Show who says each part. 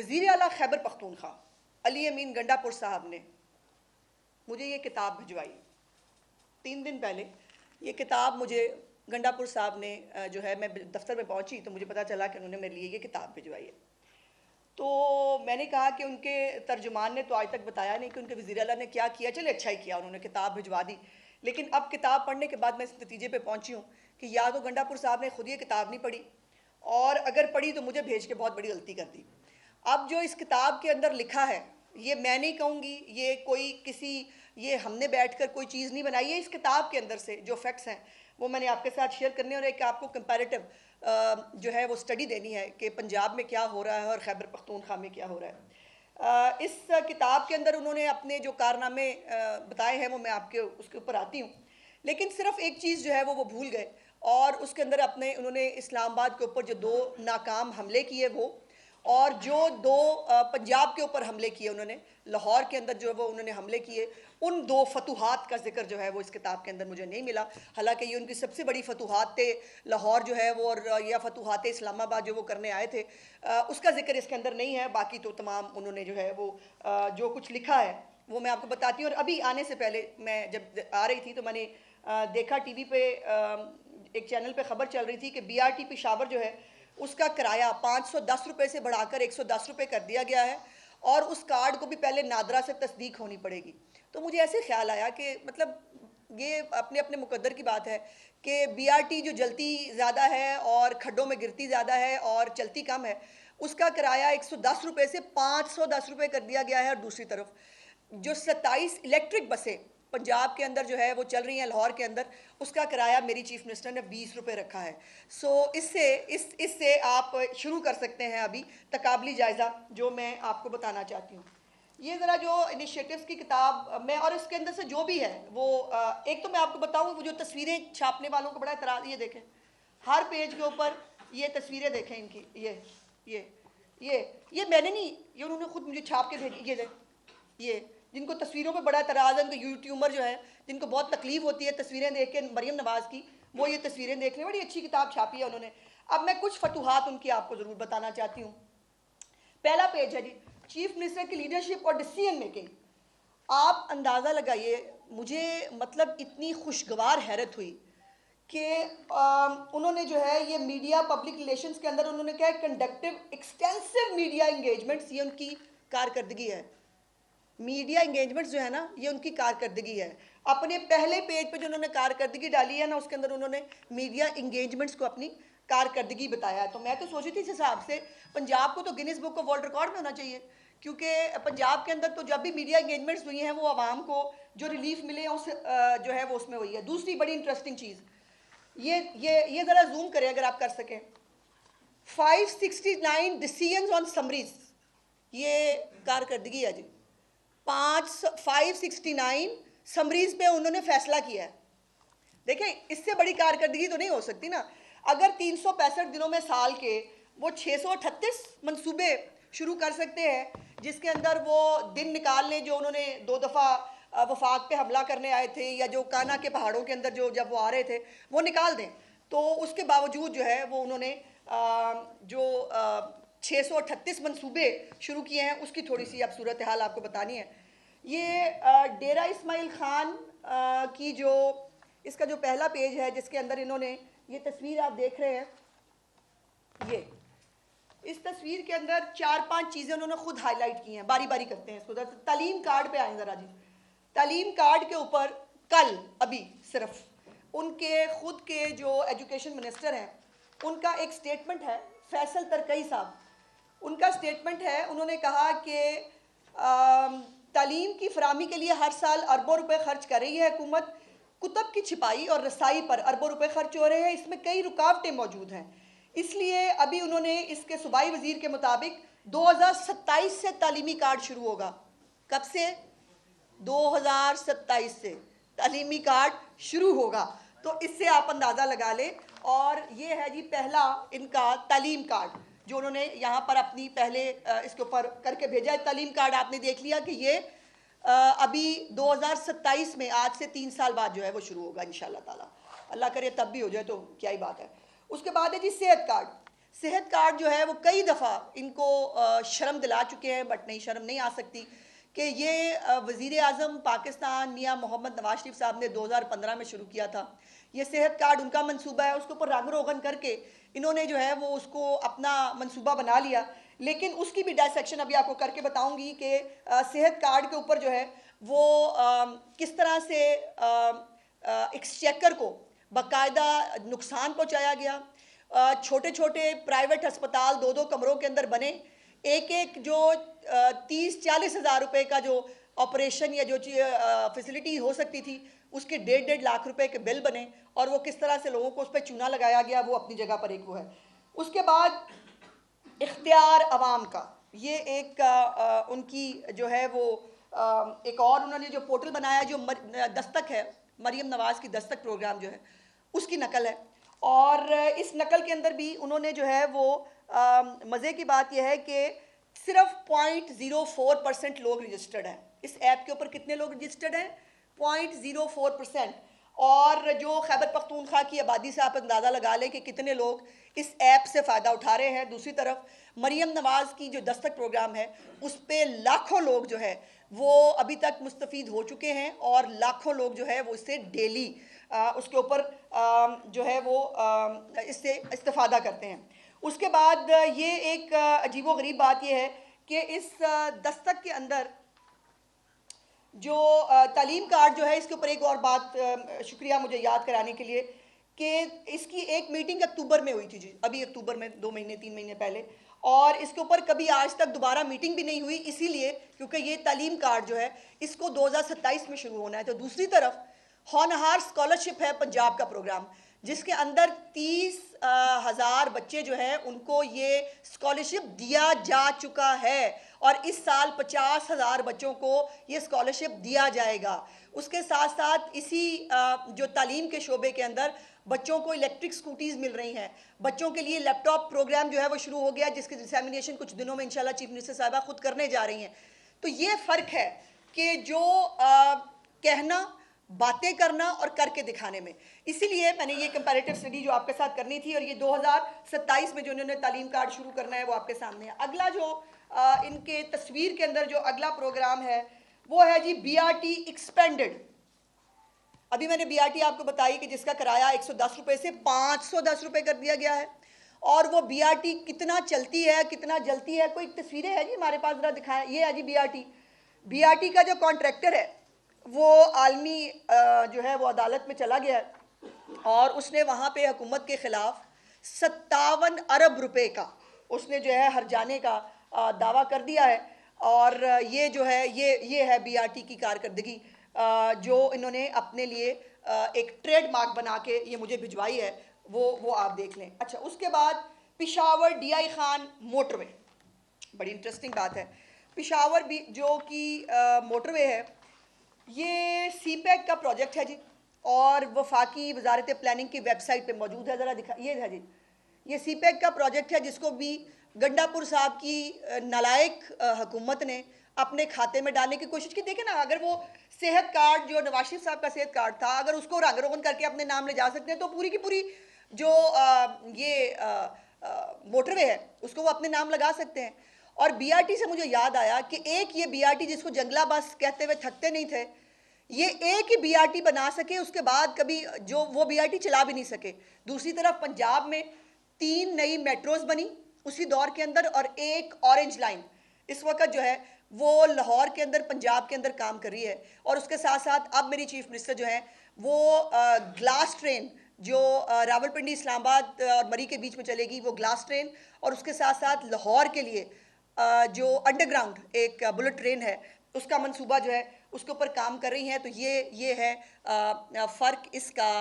Speaker 1: वज़ीर आला खैबर पख्तूनख्वा अली अमीन गंडापुर साहब ने मुझे ये किताब भिजवाई 3 दिन पहले। ये किताब मुझे गंडापुर साहब ने जो है, मैं दफ्तर में पहुंची तो मुझे पता चला कि उन्होंने मेरे लिए ये किताब भिजवाई है। तो मैंने कहा कि उनके तर्जुमान ने तो आज तक बताया नहीं कि उनके वज़ीर आला ने क्या किया। चले अच्छा ही किया, उन्होंने किताब भिजवा दी। लेकिन अब किताब पढ़ने के बाद मैं इस नतीजे पे पहुंची हूँ कि या तो गंडापुर साहब ने खुद ये किताब नहीं पढ़ी, और अगर पढ़ी तो मुझे भेज के बहुत बड़ी गलती कर दी। अब जो इस किताब के अंदर लिखा है, ये मैं नहीं कहूँगी, ये कोई किसी, ये हमने बैठकर कोई चीज़ नहीं बनाई है। इस किताब के अंदर से जो फैक्ट्स हैं वो मैंने आपके साथ शेयर करने, और एक आपको कंपैरेटिव जो है वो स्टडी देनी है कि पंजाब में क्या हो रहा है और खैबर पख्तूनख्वा में क्या हो रहा है। इस किताब के अंदर उन्होंने अपने जो कारनामे बताए हैं वो मैं आपके उसके ऊपर आती हूँ। लेकिन सिर्फ एक चीज़ जो है वो भूल गए, और उसके अंदर अपने उन्होंने इस्लामाबाद के ऊपर जो 2 नाकाम हमले किए वो, और जो 2 पंजाब के ऊपर हमले किए उन्होंने, लाहौर के अंदर जो वो उन्होंने हमले किए, उन 2 फतूहात का जिक्र जो है वो इस किताब के अंदर मुझे नहीं मिला। हालांकि ये उनकी सबसे बड़ी फतूहात थे, लाहौर जो है वो, और या फतूहात इस्लामाबाद जो वो करने आए थे, उसका जिक्र इसके अंदर नहीं है। बाकी तो तमाम उन्होंने जो है वो जो कुछ लिखा है वो मैं आपको बताती हूँ। और अभी आने से पहले मैं जब आ रही थी तो मैंने देखा टीवी पे एक चैनल पे खबर चल रही थी कि BRT पेशावर जो है उसका किराया 510 रुपये से बढ़ाकर 110 रुपये कर दिया गया है, और उस कार्ड को भी पहले नादरा से तस्दीक होनी पड़ेगी। तो मुझे ऐसे ख्याल आया कि मतलब ये अपने अपने मुकद्दर की बात है कि BRT जो जलती ज़्यादा है और खड्डों में गिरती ज़्यादा है और चलती कम है, उसका किराया 110 रुपये से 510 रुपये कर दिया गया है। और दूसरी तरफ जो 27 इलेक्ट्रिक बसें पंजाब के अंदर जो है वो चल रही हैं, लाहौर के अंदर, उसका किराया मेरी चीफ मिनिस्टर ने 20 रुपये रखा है। सो इससे आप शुरू कर सकते हैं अभी तकाबली जायज़ा जो मैं आपको बताना चाहती हूँ। ये ज़रा जो इनिशिएटिव्स की किताब मैं, और इसके अंदर से जो भी है वो एक तो मैं आपको बताऊँ, वो जो तस्वीरें छापने वालों को बड़ा एतराज़, ये देखें हर पेज के ऊपर ये तस्वीरें देखें इनकी, ये मैंने नहीं, ये उन्होंने खुद मुझे छाप के भेजी। ये जिनको तस्वीरों पे बड़ा एतराज़ है, उनको यूट्यूबर जो है जिनको बहुत तकलीफ होती है तस्वीरें देख के मरियम नवाज़ की, वो ये तस्वीरें देख रहे हैं। बड़ी अच्छी किताब छापी है उन्होंने। अब मैं कुछ फतूहात उनकी आपको ज़रूर बताना चाहती हूँ। पहला पेज है जी, चीफ मिनिस्टर की लीडरशिप और डिसीजन मेकिंग। आप अंदाज़ा लगाइए, मुझे मतलब इतनी खुशगवार हैरत हुई कि उन्होंने जो है ये मीडिया पब्लिक रिलेशंस के अंदर उन्होंने क्या है, कंडक्टिव एक्सटेंसिव मीडिया इंगेजमेंट्स, ये उनकी कारकर्दगी है। मीडिया इंगेजमेंट्स जो है ना, ये उनकी कारकर्दगी है। अपने पहले पेज पे जो उन्होंने कारकर्दगी डाली है ना, उसके अंदर उन्होंने मीडिया इंगेजमेंट्स को अपनी कारकर्दगी बताया है। तो मैं तो सोची थी इस हिसाब से पंजाब को तो Guinness book of world record में होना चाहिए, क्योंकि पंजाब के अंदर तो जब भी मीडिया इंगेजमेंट्स हुई हैं वो आवाम को जो रिलीफ मिले उस जो है वो उसमें हुई है। दूसरी बड़ी इंटरेस्टिंग चीज़, ये ज़रा जूम करें अगर आप कर सकें, 569 डिसीजंस ऑन समरीज, ये कारकर्दगी है जी। 569 समरीज पे उन्होंने फैसला किया है। देखें, इससे बड़ी कारकर्दगी तो नहीं हो सकती ना। अगर 365 दिनों में साल के वो 638 मंसूबे शुरू कर सकते हैं, जिसके अंदर वो दिन निकाल लें जो उन्होंने 2 दफ़ा वफाक पे हमला करने आए थे, या जो काना के पहाड़ों के अंदर जो जब वो आ रहे थे वो निकाल दें, तो उसके बावजूद जो है वो उन्होंने जो 638 मंसूबे शुरू किए हैं उसकी थोड़ी सी अब सूरत हाल आपको बतानी है। ये डेरा इस्माइल खान की जो इसका जो पहला पेज है, जिसके अंदर इन्होंने ये तस्वीर आप देख रहे हैं, ये इस तस्वीर के अंदर 4-5 चीज़ें उन्होंने खुद हाईलाइट की हैं। बारी बारी करते हैं इसको। तालीम कार्ड पे आए ज़रा जी। तालीम कार्ड के ऊपर कल अभी सिर्फ उनके खुद के जो एजुकेशन मिनिस्टर हैं उनका एक स्टेटमेंट है, फैसल तरकई साहब, उनका स्टेटमेंट है। उन्होंने कहा कि तालीम की फराहमी के लिए हर साल अरबों रुपए खर्च कर रही है हुकूमत, कुतब की छिपाई और रसाई पर अरबों रुपए खर्च हो रहे हैं, इसमें कई रुकावटें मौजूद हैं। इसलिए अभी उन्होंने इसके सूबाई वजीर के मुताबिक 2027 से तालीमी कार्ड शुरू होगा। कब से? 2027 से तालीमी कार्ड शुरू होगा। तो इससे आप अंदाज़ा लगा लें। और ये है जी पहला इनका तालीम कार्ड जो उन्होंने यहाँ पर अपनी पहले इसके ऊपर करके भेजा है। तालीम कार्ड आपने देख लिया कि ये अभी 2027 में, आज से 3 साल बाद जो है वो शुरू होगा इंशाअल्लाह ताला। अल्लाह करे तब भी हो जाए तो क्या ही बात है। उसके बाद है जी सेहत कार्ड। सेहत कार्ड जो है वो कई दफ़ा इनको शर्म दिला चुके हैं, बट नहीं, शर्म नहीं आ सकती कि ये वज़ीर आज़म पाकिस्तान मियां मोहम्मद नवाज शरीफ साहब ने 2015 में शुरू किया था। ये सेहत कार्ड उनका मंसूबा है, उसके ऊपर रंग रोगन करके इन्होंने जो है वो उसको अपना मंसूबा बना लिया। लेकिन उसकी भी डायसेक्शन अभी आपको करके बताऊंगी कि सेहत कार्ड के ऊपर जो है वो किस तरह से एक्सचेकर को बाकायदा नुकसान पहुंचाया गया। छोटे छोटे प्राइवेट अस्पताल 2-2 कमरों के अंदर बने, एक एक जो 30-40 हज़ार रुपये का जो ऑपरेशन या जो फैसिलिटी हो सकती थी उसके 1.5 लाख रुपए के बिल बने, और वो किस तरह से लोगों को उस पर चूना लगाया गया, वो अपनी जगह पर एक वो है। उसके बाद इख्तियार अवाम का ये एक उनकी जो है वो एक और उन्होंने जो पोर्टल बनाया जो दस्तक है, मरियम नवाज की दस्तक प्रोग्राम जो है उसकी नकल है। और इस नकल के अंदर भी उन्होंने जो है वो मज़े की बात यह है कि सिर्फ 0.04% लोग रजिस्टर्ड हैं इस ऐप के ऊपर। कितने लोग रजिस्टर्ड हैं? 0.04%। और जो खैबर पख्तूनख्वा की आबादी से आप अंदाज़ा लगा लें कि कितने लोग इस ऐप से फ़ायदा उठा रहे हैं। दूसरी तरफ मरियम नवाज़ की जो दस्तक प्रोग्राम है उस पर लाखों लोग जो है वो अभी तक मुस्तफ़ीद हो चुके हैं, और लाखों लोग जो है वो इससे डेली उसके ऊपर जो है वो इससे इस्तेफ़ादा करते हैं। उसके बाद ये एक अजीबो गरीब बात यह है कि इस दस्तक के अंदर जो तालीम कार्ड जो है इसके ऊपर एक और बात, शुक्रिया मुझे याद कराने के लिए, कि इसकी एक मीटिंग अक्टूबर में हुई थी जी, अभी अक्टूबर में 2 महीने 3 महीने पहले, और इसके ऊपर कभी आज तक दोबारा मीटिंग भी नहीं हुई, इसीलिए क्योंकि ये तालीम कार्ड जो है इसको 2027 में शुरू होना है। तो दूसरी तरफ होनहार स्कॉलरशिप है पंजाब का प्रोग्राम, जिसके अंदर 30,000 बच्चे जो हैं उनको ये स्कॉलरशिप दिया जा चुका है, और इस साल 50,000 बच्चों को ये स्कॉलरशिप दिया जाएगा। उसके साथ साथ इसी जो तालीम के शोबे के अंदर बच्चों को इलेक्ट्रिक स्कूटीज़ मिल रही हैं, बच्चों के लिए लैपटॉप प्रोग्राम जो है वो शुरू हो गया, जिसकी डिसेमिनेशन कुछ दिनों में इंशाल्लाह चीफ मिनिस्टर साहिबा खुद करने जा रही हैं। तो ये फ़र्क है कि जो कहना, बातें करना और करके दिखाने में। इसीलिए मैंने ये कंपैरेटिव स्टडी जो आपके साथ करनी थी, और ये 2027 में जो इन्होंने तालीम कार्ड शुरू करना है वो आपके सामने है। अगला जो इनके तस्वीर के अंदर जो अगला प्रोग्राम है वो है जी BRT एक्सपेंडेड। अभी मैंने BRT आपको बताई कि जिसका किराया 110 रुपये से 510 रुपये कर दिया गया है, और वो BRT कितना चलती है, कितना जलती है, कोई तस्वीरें हैं जी हमारे पास, ज़रा दिखाएं। ये है जी BRT का जो कॉन्ट्रैक्टर है वो आलमी जो है वो अदालत में चला गया है, और उसने वहाँ पे हुकूमत के ख़िलाफ़ 57 अरब रुपए का उसने जो है हर्जाने का दावा कर दिया है। और ये जो है ये है BRT की कारकर्दगी जो इन्होंने अपने लिए एक ट्रेडमार्क बना के ये मुझे भिजवाई है, वो आप देख लें। अच्छा, उसके बाद पिशावर DI खान मोटरवे, बड़ी इंटरेस्टिंग बात है। पिशावर भी जो कि मोटरवे है, ये CPEC का प्रोजेक्ट है जी, और वफाकी वजारत प्लानिंग की वेबसाइट पे मौजूद है। ज़रा दिखा, ये है जी, ये CPEC का प्रोजेक्ट है जिसको भी गंडापुर साहब की नालायक हुकूमत ने अपने खाते में डालने की कोशिश की। देखें ना, अगर वो सेहत कार्ड जो नवाज शरीफ साहब का सेहत कार्ड था, अगर उसको रंग रोगन करके अपने नाम ले जा सकते हैं, तो पूरी की पूरी जो ये मोटरवे है उसको वो अपने नाम लगा सकते हैं। और BRT से मुझे याद आया कि एक ये BRT जिसको जंगला बस कहते हुए थकते नहीं थे, ये एक ही BRT बना सके, उसके बाद कभी जो वो BRT चला भी नहीं सके। दूसरी तरफ पंजाब में 3 नई मेट्रोज बनी उसी दौर के अंदर, और एक ऑरेंज लाइन इस वक्त जो है वो लाहौर के अंदर, पंजाब के अंदर काम कर रही है। और उसके साथ साथ अब मेरी चीफ मिनिस्टर जो है वो ग्लास ट्रेन जो रावलपिंडी, इस्लामाबाद और मरी के बीच में चलेगी, वो ग्लास ट्रेन, और उसके साथ साथ लाहौर के लिए जो अंडरग्राउंड एक बुलेट ट्रेन है उसका मंसूबा जो है उसके ऊपर काम कर रही हैं। तो ये है फ़र्क इसका